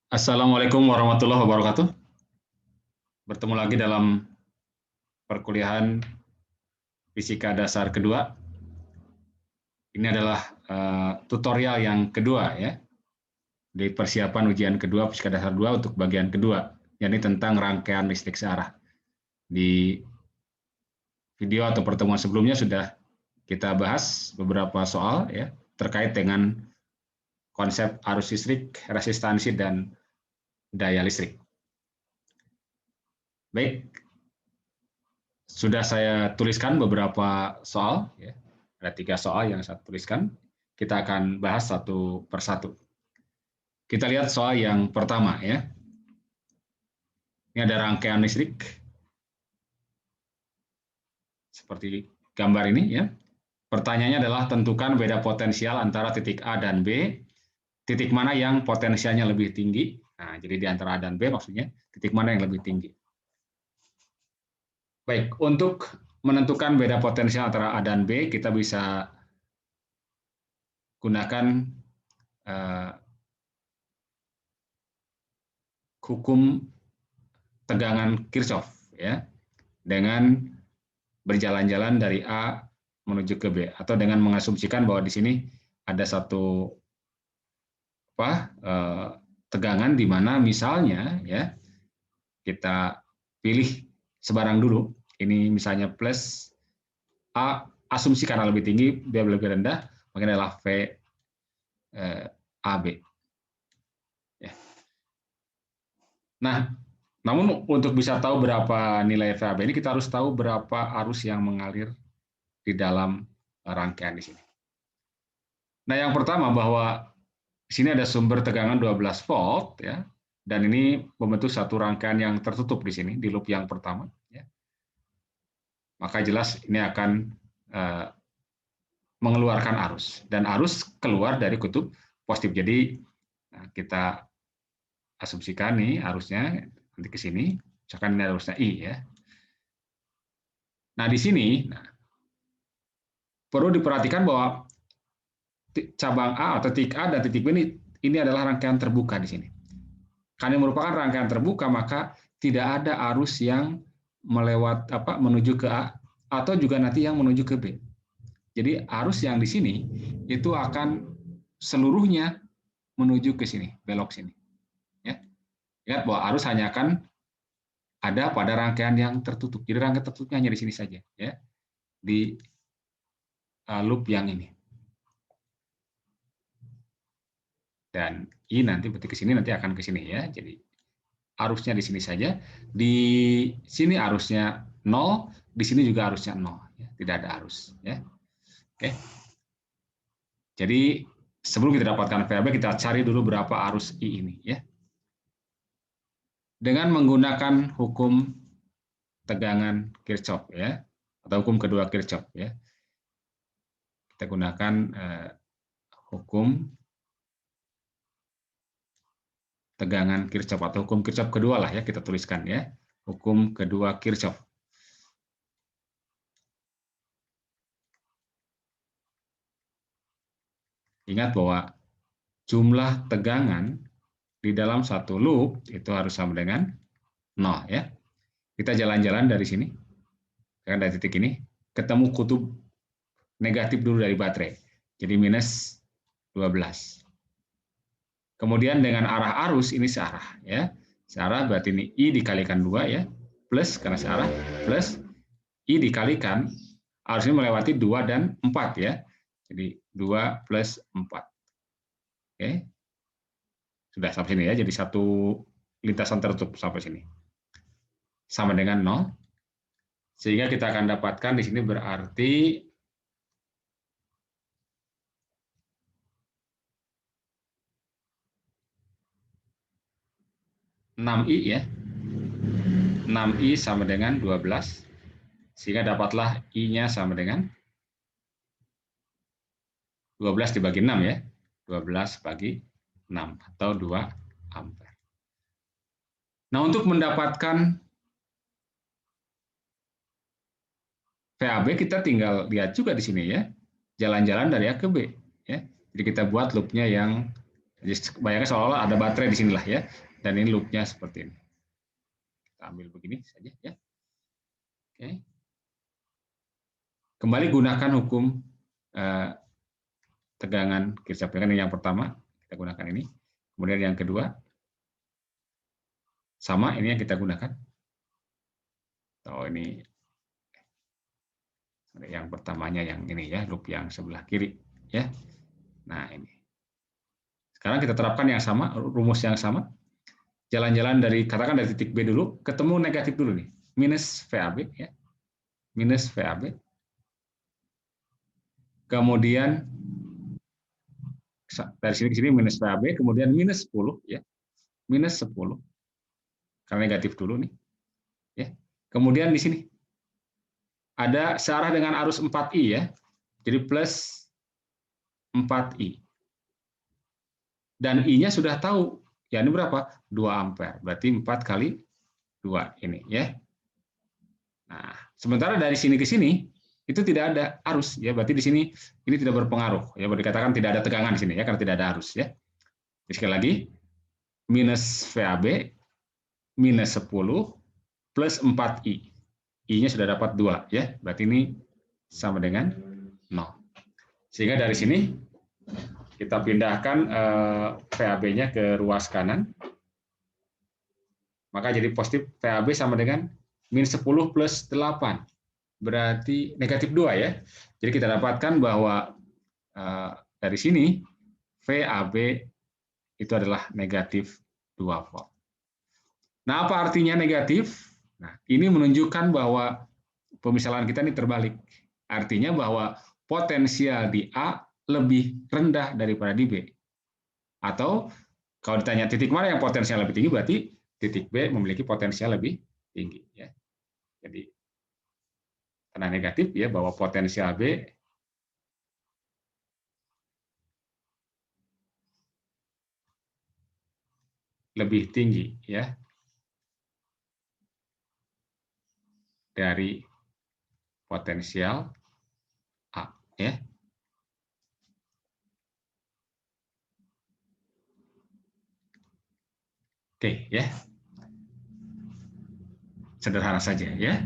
Assalamualaikum warahmatullahi wabarakatuh. Bertemu lagi dalam perkuliahan Fisika Dasar kedua. Ini adalah tutorial yang kedua ya, di persiapan ujian kedua Fisika Dasar 2 untuk bagian kedua, yakni tentang rangkaian listrik searah. Di video atau pertemuan sebelumnya sudah kita bahas beberapa soal ya, terkait dengan konsep arus listrik, resistansi, dan daya listrik. Baik, sudah saya tuliskan beberapa soal, ya. Ada 3 soal yang saya tuliskan. Kita akan bahas satu persatu. Kita lihat soal yang pertama ya. Ini ada rangkaian listrik seperti gambar ini ya. Pertanyaannya adalah tentukan beda potensial antara titik A dan B. Titik mana yang potensialnya lebih tinggi? Nah, jadi di antara A dan B maksudnya titik mana yang lebih tinggi? Baik, untuk menentukan beda potensial antara A dan B, kita bisa gunakan hukum tegangan Kirchhoff ya, dengan berjalan-jalan dari A menuju ke B, atau dengan mengasumsikan bahwa di sini ada satu tegangan di mana misalnya ya, kita pilih sebarang dulu, ini misalnya plus A, asumsi karena lebih tinggi, B lebih rendah, maka adalah V AB. Ya. Nah, namun untuk bisa tahu berapa nilai VAB ini, kita harus tahu berapa arus yang mengalir di dalam rangkaian di sini. Nah, yang pertama bahwa di sini ada sumber tegangan 12 volt ya, dan ini membentuk satu rangkaian yang tertutup di sini di loop yang pertama ya. Maka jelas ini akan mengeluarkan arus, dan arus keluar dari kutub positif. Jadi kita asumsikan nih arusnya nanti ke sini, misalkan ini arusnya I ya. Nah, di sini perlu diperhatikan bahwa cabang A atau titik A dan titik B ini adalah rangkaian terbuka di sini. Karena merupakan rangkaian terbuka, maka tidak ada arus yang menuju ke A atau juga nanti yang menuju ke B. Jadi arus yang di sini itu akan seluruhnya menuju ke sini, belok sini. Ya. Lihat bahwa arus hanya akan ada pada rangkaian yang tertutup. Jadi rangkaian tertutupnya hanya di sini saja, ya, di loop yang ini. Dan I nanti berarti ke sini, nanti akan ke sini ya. Jadi arusnya di sini saja. Di sini arusnya 0, di sini juga arusnya 0, ya. Tidak ada arus, ya. Oke. Jadi sebelum kita dapatkan VAB, kita cari dulu berapa arus I ini, ya. Dengan menggunakan hukum tegangan Kirchhoff ya, atau hukum kedua Kirchhoff ya. Kita gunakan hukum tegangan Kirchhoff atau hukum Kirchhoff kedua lah ya, kita tuliskan ya. Hukum kedua Kirchhoff. Ingat bahwa jumlah tegangan di dalam satu loop itu harus sama dengan 0 ya. Kita jalan-jalan dari sini, dari titik ini, ketemu kutub negatif dulu dari baterai. Jadi minus 12. Kemudian dengan arah arus ini searah ya. Searah berarti ini I dikalikan 2 ya, plus karena searah, plus I dikalikan arus ini melewati 2 dan 4 ya. Jadi 2 plus 4. Oke. Sudah sampai sini ya. Jadi satu lintasan tertutup sampai sini. Sama dengan 0. Sehingga kita akan dapatkan di sini berarti 6I ya. 6I sama dengan 12. Sehingga dapatlah I-nya sama dengan 12 dibagi 6 ya. 12 bagi 6 atau 2 ampere. Nah, untuk mendapatkan VAB kita tinggal lihat juga di sini ya. Jalan-jalan dari A ke B ya. Jadi kita buat loopnya yang Jadi bayangkan seolah-olah ada baterai di sinilah ya, dan ini loopnya seperti ini. Kita ambil begini saja ya. Oke. Kembali gunakan hukum tegangan Kirchhoff. Kan yang pertama kita gunakan ini, kemudian yang kedua sama ini yang kita gunakan. Oh ini yang pertamanya yang ini ya, loop yang sebelah kiri ya. Nah ini. Sekarang kita terapkan yang sama, rumus yang sama. Jalan-jalan dari katakan dari titik B dulu, ketemu negatif dulu nih, minus VAB ya, minus VAB. Kemudian dari sini ke sini minus VAB, kemudian minus 10 ya, minus 10 karena negatif dulu nih ya. Kemudian di sini ada searah dengan arus 4I ya, jadi plus 4I. Dan I-nya sudah tahu, ya ini berapa? 2 ampere, berarti 4 kali 2 ini ya. Nah, sementara dari sini ke sini itu tidak ada arus ya, berarti di sini ini tidak berpengaruh ya, boleh dikatakan tidak ada tegangan di sini ya karena tidak ada arus ya. Jadi, sekali lagi minus VAB minus 10 plus 4I. I-nya sudah dapat 2 ya, berarti ini sama dengan 0. Sehingga dari sini kita pindahkan VAB-nya ke ruas kanan. Maka jadi positif VAB sama dengan min 10 plus 8. Berarti negatif 2 ya. Jadi kita dapatkan bahwa dari sini VAB itu adalah negatif 2 volt. Nah, apa artinya negatif? Nah, ini menunjukkan bahwa pemisalan kita ini terbalik. Artinya bahwa potensial di A lebih rendah daripada di B. Atau kalau ditanya titik mana yang potensial lebih tinggi, berarti titik B memiliki potensial lebih tinggi. Ya. Jadi tanda negatif ya bahwa potensial B lebih tinggi ya dari potensial A ya. Oke ya. Sederhana saja ya.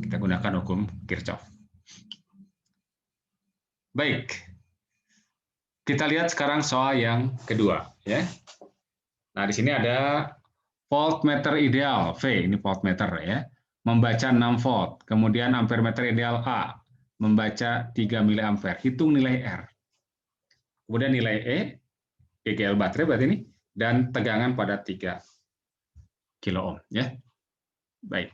Kita gunakan hukum Kirchhoff. Baik. Kita lihat sekarang soal yang kedua ya. Nah, di sini ada voltmeter ideal V, ini voltmeter ya. Membaca 6 volt. Kemudian ampermeter ideal A membaca 3 mA. Hitung nilai R. Kemudian nilai E, GGL baterai berarti ini, dan tegangan pada 3 kilo ohm ya. Baik.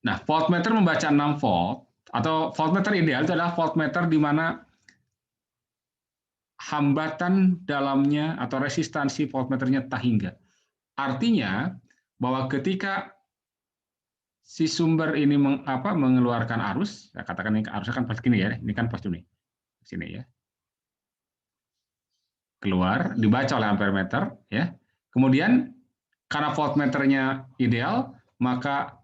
Nah, voltmeter membaca 6 volt atau voltmeter ideal itu adalah voltmeter di mana hambatan dalamnya atau resistansi voltmeternya tak hingga. Artinya bahwa ketika si sumber ini mengeluarkan arus, ya katakan ini arusnya kan pasti ini ya, ini kan pasti ini, sini ya, keluar dibaca oleh ampermeter ya. Kemudian karena voltmeternya ideal, maka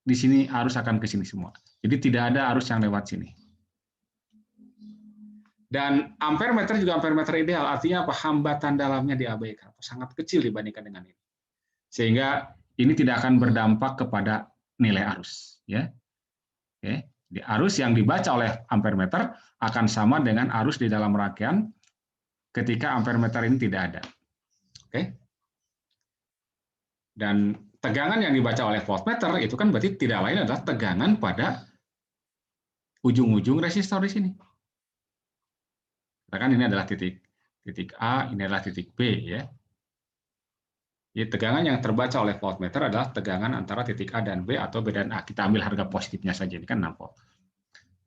di sini arus akan ke sini semua. Jadi tidak ada arus yang lewat sini. Dan ampermeter juga ampermeter ideal, artinya apa? Hambatan dalamnya diabaikan, sangat kecil dibandingkan dengan ini. Sehingga ini tidak akan berdampak kepada nilai arus. Ya. Oke. Di arus yang dibaca oleh ampermeter akan sama dengan arus di dalam rangkaian ketika ampermeter ini tidak ada. Oke. Dan tegangan yang dibaca oleh voltmeter itu kan berarti tidak lain adalah tegangan pada ujung-ujung resistor di sini. Katakan ini adalah titik A, ini adalah titik B ya. Jadi tegangan yang terbaca oleh voltmeter adalah tegangan antara titik A dan B atau B dan A. Kita ambil harga positifnya saja, ini kan 6 volt.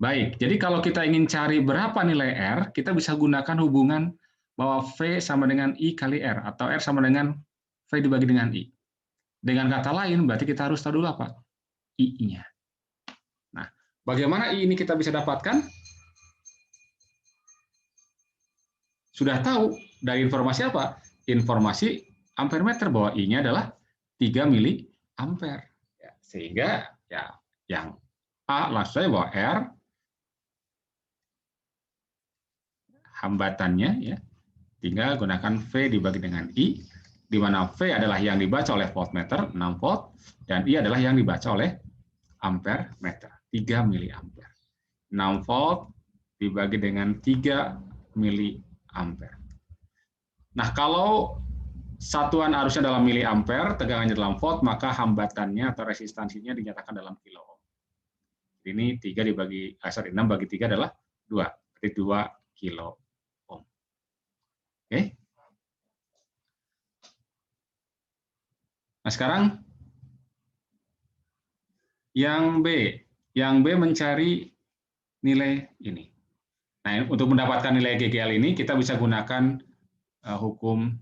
Baik, jadi kalau kita ingin cari berapa nilai R, kita bisa gunakan hubungan bahwa V sama dengan I kali R, atau R sama dengan V dibagi dengan I. Dengan kata lain, berarti kita harus tahu dulu apa? I-nya. Nah, bagaimana I ini kita bisa dapatkan? Sudah tahu dari informasi apa? Informasi ampermeter bahwa I-nya adalah 3 mA. Ya, sehingga ya yang A langsung saja bahwa R hambatannya, ya, tinggal gunakan V dibagi dengan I, di mana V adalah yang dibaca oleh voltmeter 6 volt dan I adalah yang dibaca oleh ampere meter 3 miliampere. 6 volt dibagi dengan 3 miliampere. Nah, kalau satuan arusnya dalam miliampere, tegangannya dalam volt, maka hambatannya atau resistansinya dinyatakan dalam kilo ohm. Ini 6 bagi 3 adalah 2, berarti 2 kilo ohm. Oke. Nah, sekarang yang B mencari nilai ini. Nah, untuk mendapatkan nilai GGL ini kita bisa gunakan hukum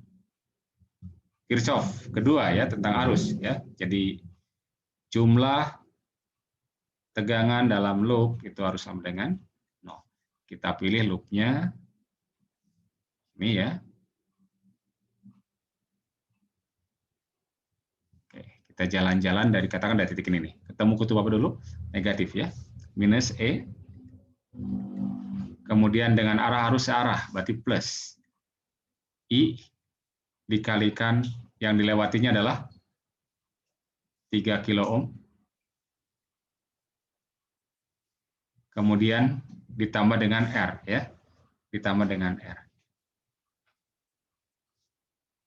Kirchhoff kedua, ya, tentang arus, ya. Jadi jumlah tegangan dalam loop itu harus sama dengan 0. Kita pilih loopnya ini, ya. Oke, kita jalan-jalan dari, katakan dari titik ini nih. Ketemu kutub apa dulu? Negatif, ya. Minus E. Kemudian dengan arah arus searah, berarti plus. I dikalikan yang dilewatinya adalah 3 kilo ohm. Kemudian ditambah dengan R, ya. Ditambah dengan R.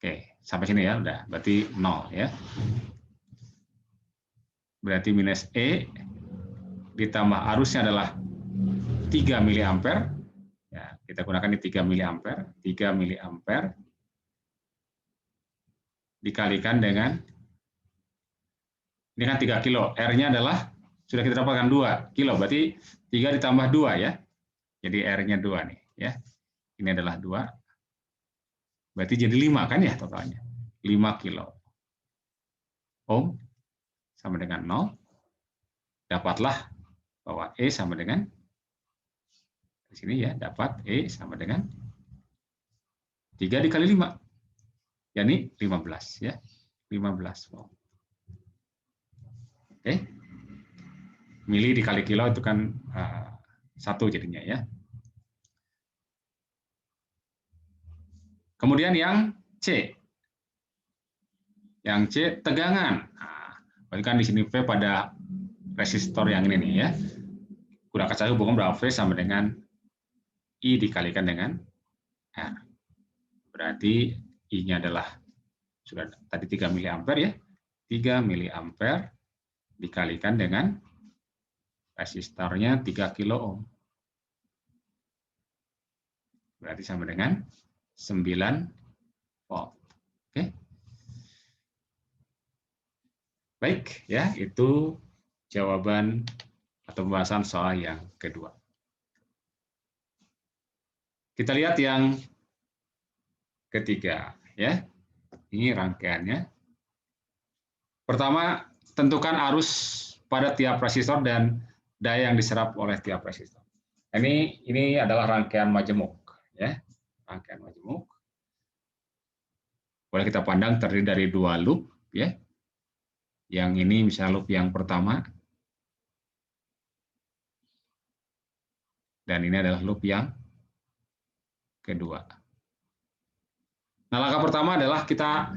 Oke, sampai sini ya, udah. Berarti 0, ya. Berarti minus E ditambah arusnya adalah 3 miliampere. Ya, kita gunakan ini 3 miliampere. 3 miliampere dikalikan dengan, ini kan 3 kilo, R-nya adalah, sudah kita dapatkan 2 kilo, berarti 3 ditambah 2, ya. Jadi R-nya 2 nih, ya. Ini adalah 2, berarti jadi 5 kan ya totalnya. 5 kilo ohm sama dengan 0. Dapatlah bahwa E sama dengan, di sini ya, dapat E sama dengan 3 dikali 5. Yani 15, ya. 15 volt. Oke. Mili dikali kilo itu kan 1 jadinya, ya. Kemudian yang C. Yang C tegangan. Nah, berarti kan di sini V pada resistor yang ini nih, ya. Gunakan saja hubungan bahwa V sama dengan I dikalikan dengan R. Berarti I-nya adalah sudah tadi 3 miliampere, ya. 3 miliampere dikalikan dengan resistornya 3 kilo ohm. Berarti sama dengan 9 volt. Oke. Baik, ya, itu jawaban atau pembahasan soal yang kedua. Kita lihat yang ketiga, ya. Ini rangkaiannya. Pertama, tentukan arus pada tiap resistor dan daya yang diserap oleh tiap resistor. Ini adalah rangkaian majemuk, ya. Rangkaian majemuk. Boleh kita pandang terdiri dari 2 loop, ya. Yang ini misalnya loop yang pertama. Dan ini adalah loop yang kedua. Nah, langkah pertama adalah kita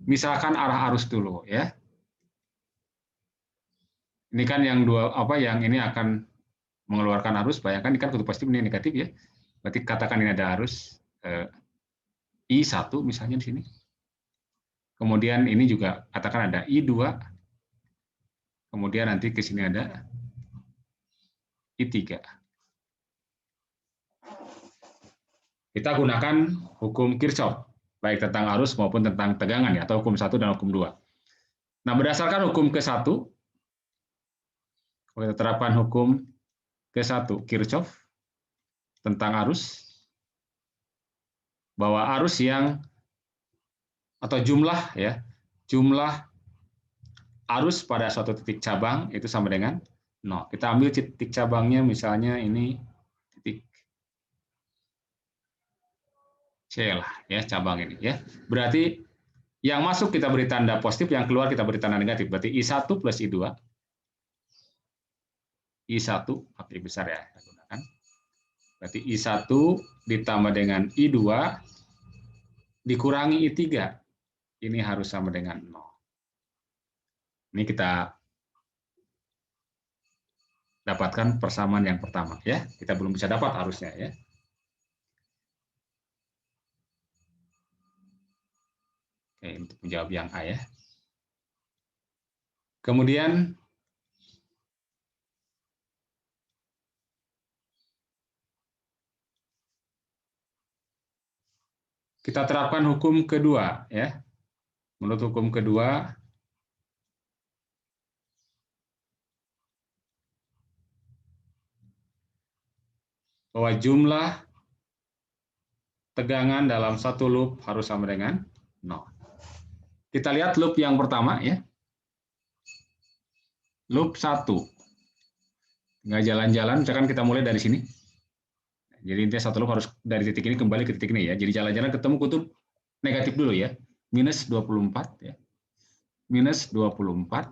misalkan arah arus dulu, ya. Ini kan yang yang ini akan mengeluarkan arus, bayangkan ini kan kutub positif, ini negatif, ya. Berarti katakan ini ada arus I1 misalnya di sini. Kemudian ini juga katakan ada I2. Kemudian nanti ke sini ada I3. Kita gunakan hukum Kirchhoff, baik tentang arus maupun tentang tegangan, ya, atau hukum 1 dan hukum 2. Nah, berdasarkan hukum ke-1, kita terapkan hukum ke-1 Kirchhoff tentang arus, bahwa arus yang atau jumlah, ya, jumlah arus pada suatu titik cabang itu sama dengan 0. Kita ambil titik cabangnya misalnya ini titik C lah, ya, cabang ini, ya. Berarti yang masuk kita beri tanda positif, yang keluar kita beri tanda negatif. Berarti I1 plus I2. I1 pakai besar, ya, kita gunakan. Berarti I1 ditambah dengan I2 dikurangi I3. Ini harus sama dengan 0. Ini kita dapatkan persamaan yang pertama ya. Kita belum bisa dapat harusnya ya. Oke, untuk menjawab yang A ya. Kemudian kita terapkan hukum kedua ya. Menurut hukum kedua, bahwa jumlah tegangan dalam satu loop harus sama dengan 0. Kita lihat loop yang pertama ya. Loop 1. Nggak jalan-jalan, misalkan kita mulai dari sini. Jadi intinya satu loop harus dari titik ini kembali ke titik ini ya. Jadi jalan-jalan ketemu kutub negatif dulu ya. Minus 24 ya. Minus 24.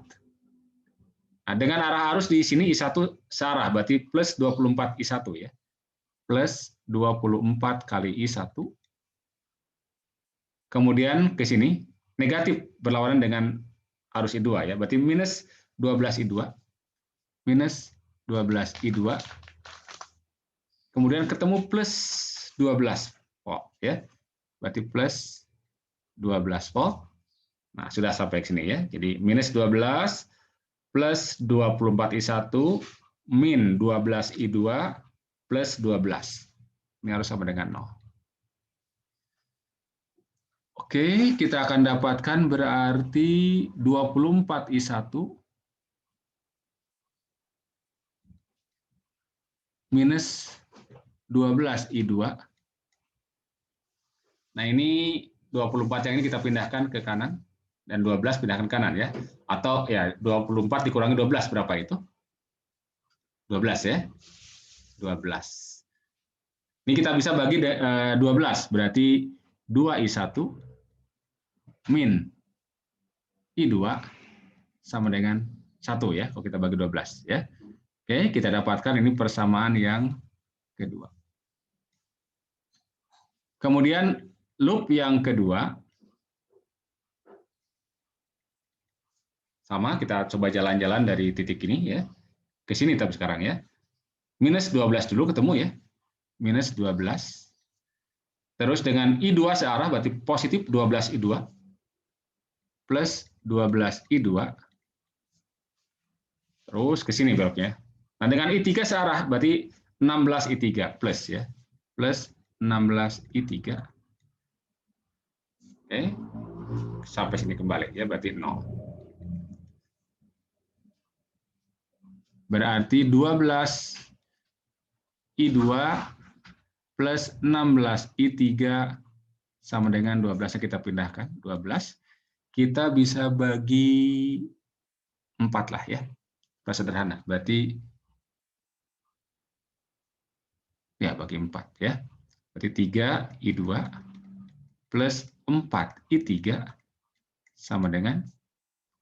Nah, dengan arah arus di sini I1 searah, berarti plus 24 I1 ya. Plus 24 kali I1. Kemudian ke sini negatif berlawanan dengan arus I2 ya. Berarti minus 12 I2. Minus 12 I2. Kemudian ketemu plus 12 volt ya. Berarti plus 12 volt. Nah, sudah sampai ke sini ya. Jadi minus 12 plus 24 I1 min 12 I2 plus 12. Ini harus sama dengan 0. Oke, kita akan dapatkan berarti 24 I1 minus 12 I2. Nah, ini 24 yang ini kita pindahkan ke kanan dan 12 pindahkan kanan ya. Atau ya 24 dikurangi 12 berapa itu? 12 ya. 12. Ini kita bisa bagi 12, berarti 2I1 min I2 sama dengan 1 ya, kalau kita bagi 12 ya. Oke, kita dapatkan ini persamaan yang kedua. Kemudian loop yang kedua, sama, kita coba jalan-jalan dari titik ini ya, ke sini tapi sekarang ya. Minus 12 dulu ketemu ya, minus 12. Terus dengan I2 searah, berarti positif 12 I2, plus 12 I2, terus ke sini beloknya. Nah, dengan I3 searah, berarti 16 I3 plus ya, plus 16 I3. Oke, sampai sini kembali ya, berarti 0. Berarti 12 I2 plus 16 I3 sama dengan 12 kita pindahkan, 12. Kita bisa bagi 4 lah ya, sederhana. Berarti ya bagi 4 ya. Berarti 3 I2 plus 4 I3 sama dengan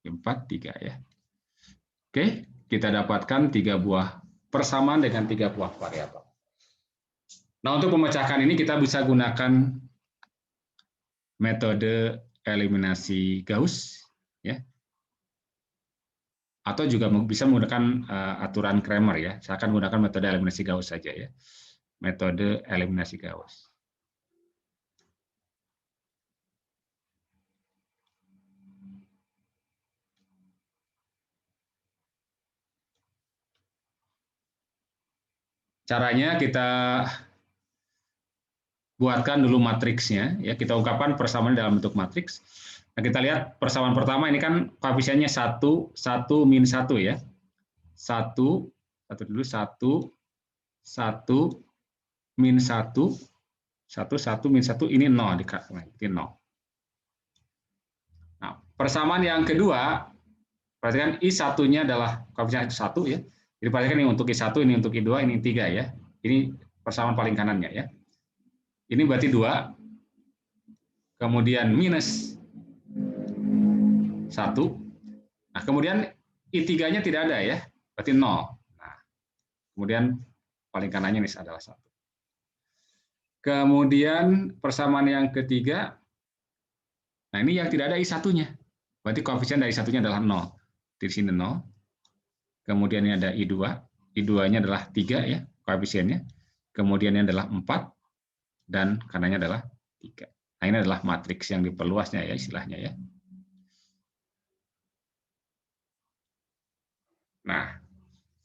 4, 3 ya. Oke, kita dapatkan 3 buah persamaan dengan 3 buah variabel. Nah, untuk memecahkan ini kita bisa gunakan metode eliminasi Gauss ya. Atau juga bisa menggunakan aturan Cramer ya. Saya akan menggunakan metode eliminasi Gauss saja ya. Metode eliminasi Gauss. Caranya kita buatkan dulu matriksnya ya, kita ungkapkan persamaan dalam bentuk matriks. Nah, kita lihat persamaan pertama ini kan koefisiennya 1, 1, min 1 ya. 1 dulu 1, 1, min 1, 1, min 1, ini 0, ini 0. Nah, persamaan yang kedua, perhatikan I1-nya adalah koefisien 1 ya. Jadi perhatikan ini untuk I1, ini untuk I2, ini 3 ya. Ini persamaan paling kanannya ya. Ini berarti 2, kemudian minus 1. Nah, kemudian I3-nya tidak ada ya, berarti 0. Nah, kemudian paling kanannya ini adalah 1. Kemudian persamaan yang ketiga, nah ini yang tidak ada I1-nya. Berarti koefisien dari satunya adalah 0. Di sini 0. Kemudian ini ada I2. I2-nya adalah 3 ya, koefisiennya. Kemudian ini adalah 4 dan kanannya adalah 3. Nah, ini adalah matriks yang diperluasnya ya istilahnya ya. Nah,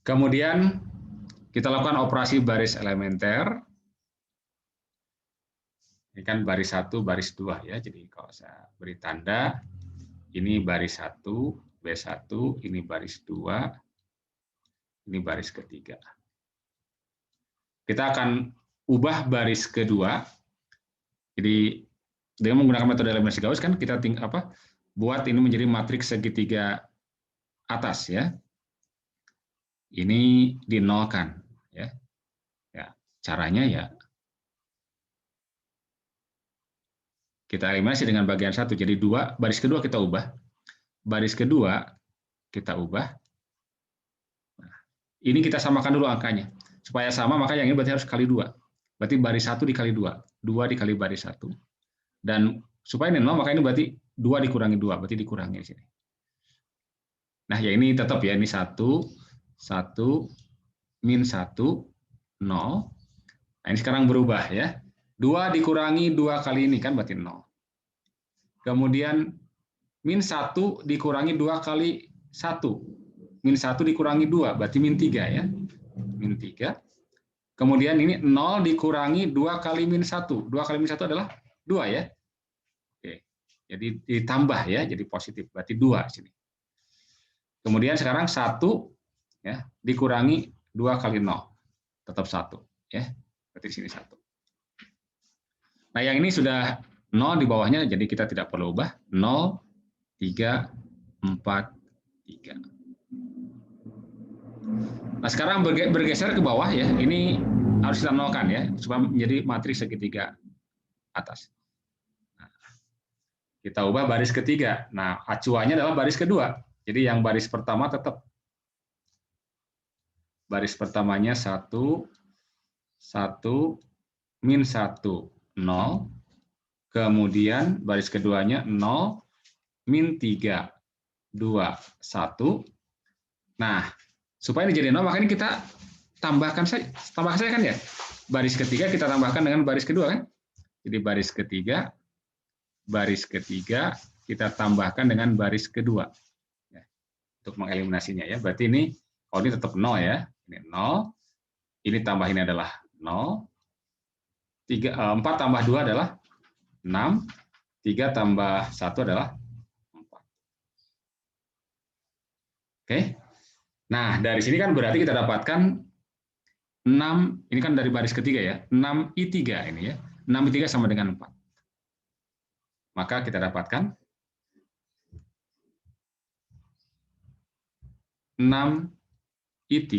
kemudian kita lakukan operasi baris elementer. Ini kan baris 1, baris 2 ya. Jadi kalau saya beri tanda, ini baris 1, B1, ini baris 2, ini baris ketiga. Kita akan ubah baris kedua. Jadi dengan menggunakan metode eliminasi Gauss kan kita buat ini menjadi matriks segitiga atas ya. Ini dinolkan ya. Ya, caranya ya kita eliminasi dengan bagian 1. Jadi 2, baris kedua kita ubah. Baris kedua kita ubah. Nah, ini kita samakan dulu angkanya. Supaya sama maka yang ini berarti harus kali 2. Berarti baris 1 dikali 2. 2 dikali baris 1. Dan supaya ini 0 maka ini berarti 2 dikurangi 2. Berarti dikurangi di sini. Nah, ya ini tetap ya, ini 1, 1, min 1, 0. Nah, ini sekarang berubah ya. 2 dikurangi 2 kali ini kan berarti 0. Kemudian min 1 dikurangi 2 kali 1. Min 1 dikurangi 2, berarti min 3 ya. Min 3. Kemudian ini 0 dikurangi 2 kali min 1. 2 kali min 1 adalah 2 ya. Oke. Jadi ditambah ya, jadi positif. Berarti 2 sini. Kemudian sekarang 1 ya, dikurangi 2 kali 0. Tetap 1 ya. Berarti di sini 1. Nah, yang ini sudah 0 di bawahnya, jadi kita tidak perlu ubah. 0, 3, 4, 3. Nah, sekarang bergeser ke bawah ya. Ini harus kita nolkan ya, supaya menjadi matriks segitiga atas. Nah, kita ubah baris ketiga. Nah, acuannya adalah baris kedua. Jadi yang baris pertama tetap. Baris pertamanya 1, 1, min 1, 0. Kemudian baris keduanya 0, min 3, 2, 1. Nah, supaya ini jadi 0, makanya kita tambahkan saja kan ya. Baris ketiga kita tambahkan dengan baris kedua kan. Jadi baris ketiga kita tambahkan dengan baris kedua. Ya, untuk mengeliminasinya ya. Berarti ini, kalau ini tetap 0 ya. Ini 0. Ini tambah ini adalah 0. 4 tambah 2 adalah 6. 3 tambah 1 adalah 4. Oke. Nah, dari sini kan berarti kita dapatkan 6, ini kan dari baris ketiga ya, 6I3 ini ya. 6I3 sama dengan 4. Maka kita dapatkan 6I3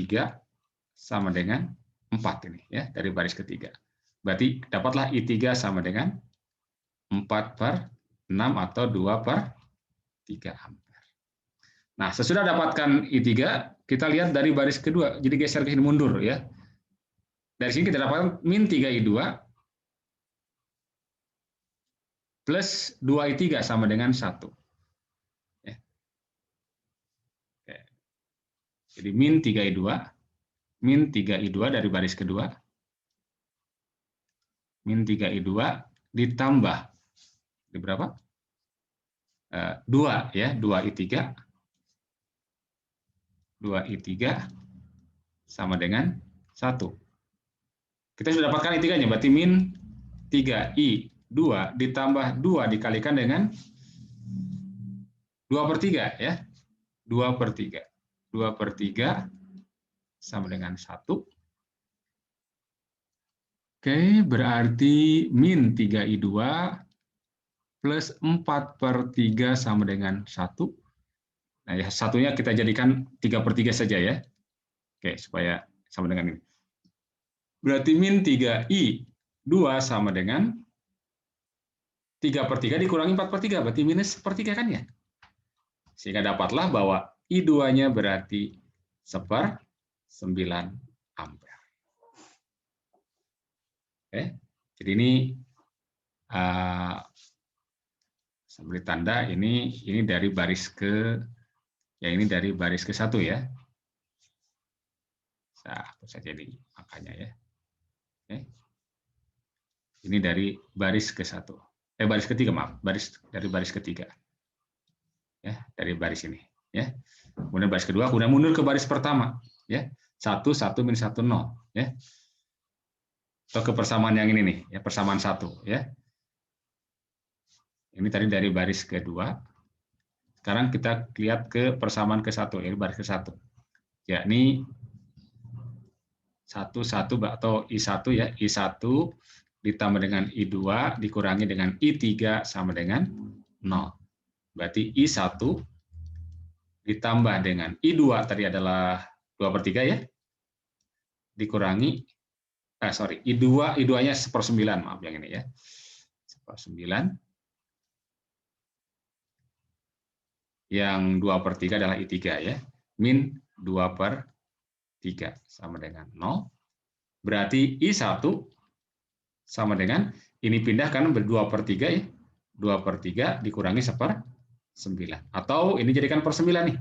sama dengan 4 ini ya, dari baris ketiga. Berarti dapatlah I3 sama dengan 4/6 atau 2/3 ampere. Nah, sesudah dapatkan I3, kita lihat dari baris kedua, jadi geser ke sini mundur ya. Dari sini kita dapatkan min 3I2 plus 2I3 sama dengan 1. Ya. Jadi min 3I2 dari baris kedua, min 3I2 ditambah, di berapa? 2 ya, 2I3 sama dengan 1. Kita sudah dapatkan I3-nya, berarti min 3I2 ditambah 2 dikalikan dengan 2/3 ya. 2/3. 2/3 sama dengan 1. Oke, berarti min 3I2 plus 4/3 sama dengan 1. Nah, ya, satunya kita jadikan 3/3 saja ya. Oke, supaya sama dengan ini. Berarti min 3I2 sama dengan 3/3 dikurangi 4/3, berarti minus 1/3 kan ya? Sehingga dapatlah bahwa I2-nya berarti 1/9 ampere. Oke, Jadi ini saya beri tanda ini dari baris ke dari baris ke 1 ya. Saya hapus saja di angkanya ya. Oke. Ini dari baris ke 1. Baris ketiga, maaf. Dari baris ketiga. Ya, dari baris ini ya. Kemudian baris kedua, kemudian mundur ke baris pertama ya. 1 1 minus 1 0 ya. Atau ke persamaan yang ini nih, ya, persamaan 1 ya. Ini tadi dari baris kedua. Sekarang kita lihat ke persamaan ke 1, ya, baris ke 1. Yakni 1 1 atau I1 ya, I1 ditambah dengan I2 dikurangi dengan I3 sama dengan 0. Berarti I1 ditambah dengan I2 tadi adalah 2/3 ya. Dikurangi I2-nya 1/9, maaf yang ini ya. 1/9. Yang 2/3 adalah I3 ya. Min 2/3 sama dengan 0. Berarti I1 sama dengan ini pindah kan 2/3 ya. 2/3 dikurangi 1/9. Atau ini jadikan per 9 nih.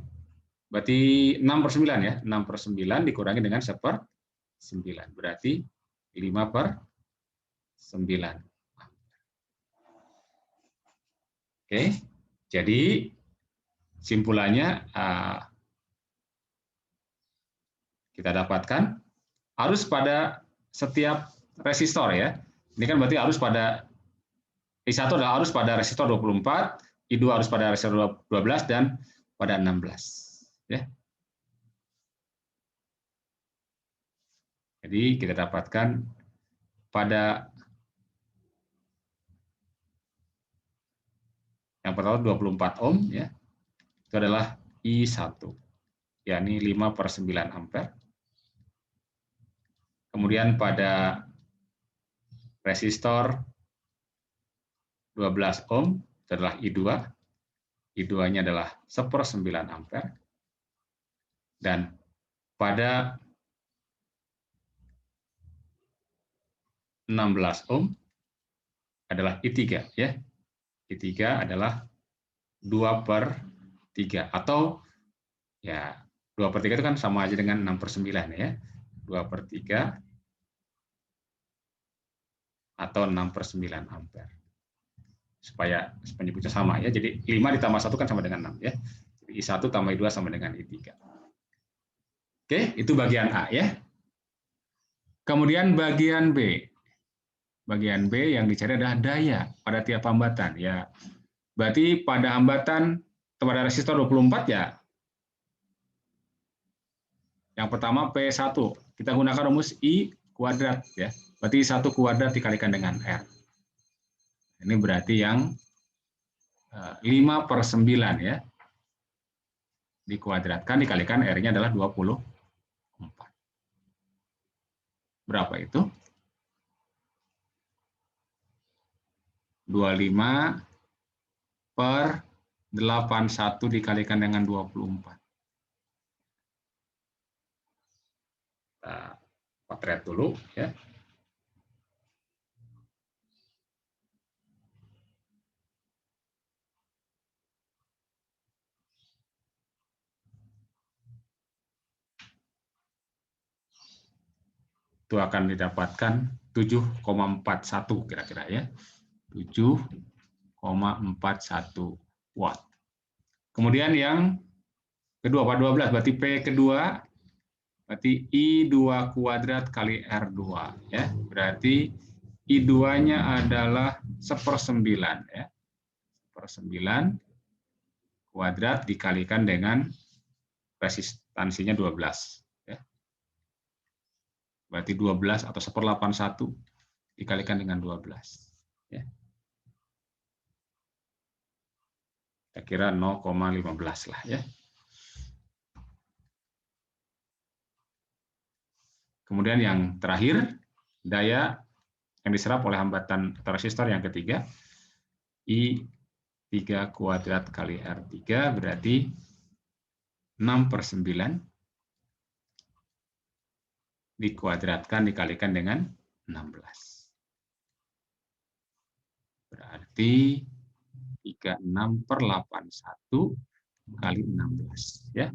Berarti 6/9 ya. 6/9 dikurangi dengan 1/9. Berarti 5/9. Oke. Jadi simpulannya kita dapatkan arus pada setiap resistor ya. Ini kan berarti arus pada I1 adalah arus pada resistor 24, I2 arus pada resistor 12 dan pada 16 ya. Jadi kita dapatkan pada yang pertama 24 ohm ya. Itu adalah I1, yakni 5/9 ampere. Kemudian pada resistor 12 ohm itu adalah I2. I2-nya adalah 1/9 ampere. Dan pada 16 ohm adalah I3 ya. I3 adalah 2/3 atau ya 2/3 itu kan sama aja dengan 6/9 ya. 2/3 atau 6/9 ampere. Supaya penyebutnya sama ya. Jadi 5 ditambah 1 kan sama dengan 6 ya. Jadi I1 tambah I2 sama dengan I3. Oke, itu bagian A ya. Kemudian bagian B. Bagian B yang dicari adalah daya pada tiap hambatan ya. Berarti pada hambatan pada resistor 24 ya. Yang pertama P1. Kita gunakan rumus I kuadrat ya. Berarti 1 kuadrat dikalikan dengan R. Ini berarti yang 5/9 ya. Dikuadratkan dikalikan R-nya adalah 24. Berapa itu? 25/81 dikalikan dengan 24. Kita potret dulu ya. Itu akan didapatkan 7,41 kira-kira ya. 7,41 watt. Kemudian yang kedua, pada 12, berarti P kedua, berarti I2 kuadrat kali R2. Ya. Berarti I2-nya adalah 1/9. Ya. 1/9 kuadrat dikalikan dengan resistansinya 12. Ya. Berarti 12 atau 1/81 dikalikan dengan 12. Ya. Saya kira 0,15 lah ya. Kemudian yang terakhir, daya yang diserap oleh hambatan atau resistor yang ketiga, I3 kuadrat kali R3 berarti 6/9 dikuadratkan dikalikan dengan 16. Berarti 36/81 kali 16 ya.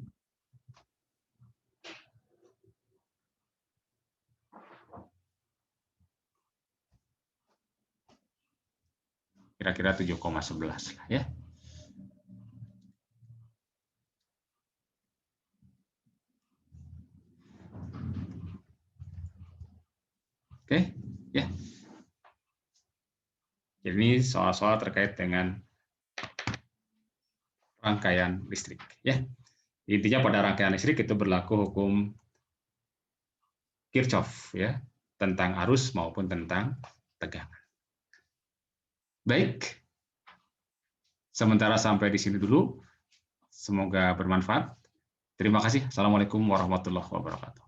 Kira-kira 7,11 lah ya. Oke, ya. Jadi ini soal-soal terkait dengan rangkaian listrik ya. Intinya pada rangkaian listrik itu berlaku hukum Kirchhoff ya, tentang arus maupun tentang tegangan. Baik. Sementara sampai di sini dulu. Semoga bermanfaat. Terima kasih. Assalamualaikum warahmatullahi wabarakatuh.